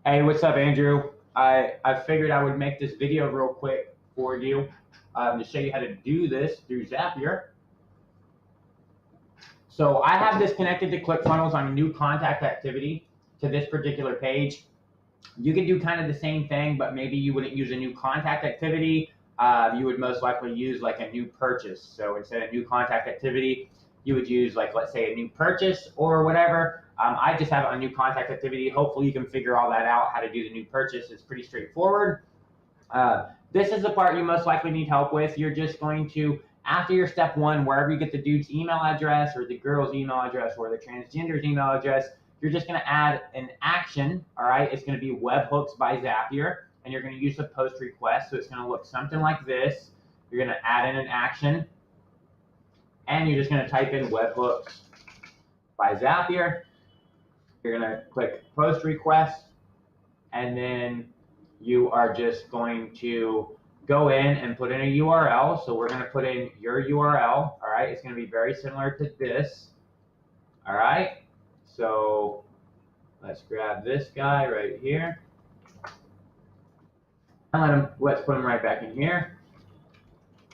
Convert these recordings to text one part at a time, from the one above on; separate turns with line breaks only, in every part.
Hey, what's up, Andrew? I figured I would make this video real quick for you to show you how to do this through Zapier. So I have this connected to ClickFunnels on a new contact activity to this particular page. You could do kind of the same thing, but maybe you wouldn't use a new contact activity. You would most likely use like a new purchase. So instead of new contact activity, you would use like, let's say, a new purchase or whatever. I just have a new contact activity. Hopefully you can figure all that out, how to do the new purchase. It's pretty straightforward. This is the part you most likely need help with. You're just going to, after your step one, wherever you get the dude's email address or the girl's email address or the transgender's email address, you're just going to add an action, all right? It's going to be webhooks by Zapier, and you're going to use a post request. So it's going to look something like this. You're going to add in an action, and you're just going to type in webhooks by Zapier. You're going to click post request, and then you are just going to go in and put in a URL. So we're going to put in your URL, all right? It's going to be very similar to this, all right? So let's grab this guy right here, and let's put him right back in here.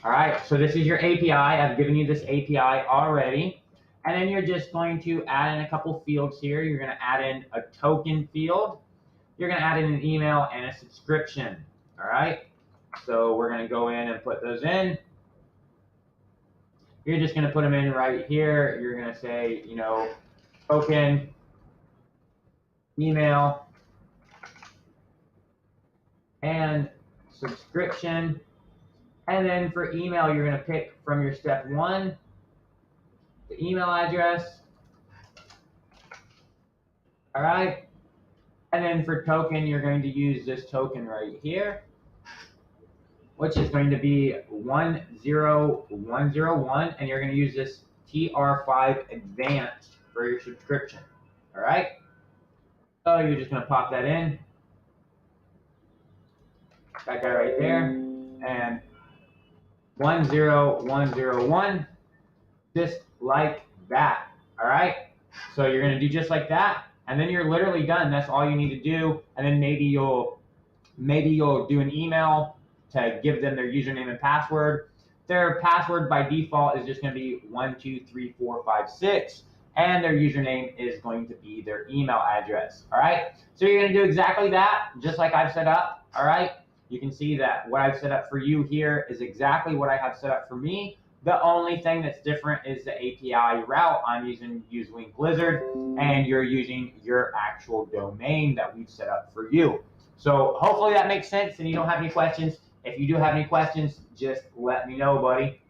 All right, so this is your API. I've given you this API already. And then you're just going to add in a couple fields here. You're going to add in a token field. You're going to add in an email and a subscription. All right, so we're going to go in and put those in. You're just going to put them in right here. You're going to say, you know, token, email, and subscription. And then for email, you're going to pick from your step one, the email address. All right. And then for token, you're going to use this token right here, which is going to be 10101. And you're going to use this TR5 Advanced for your subscription. All right. So you're just going to pop that in. That guy right there. And 10101. Just like that. All right. So you're going to do just like that. And then you're literally done. That's all you need to do. And then maybe you'll do an email to give them their username and password. Their password by default is just going to be 123456, and their username is going to be their email address. All right. So you're going to do exactly that, just like I've set up. All right. You can see that what I've set up for you here is exactly what I have set up for me. The only thing that's different is the API route. I'm using Wink Lizard, and you're using your actual domain that we've set up for you. So hopefully that makes sense and you don't have any questions. If you do have any questions, just let me know, buddy.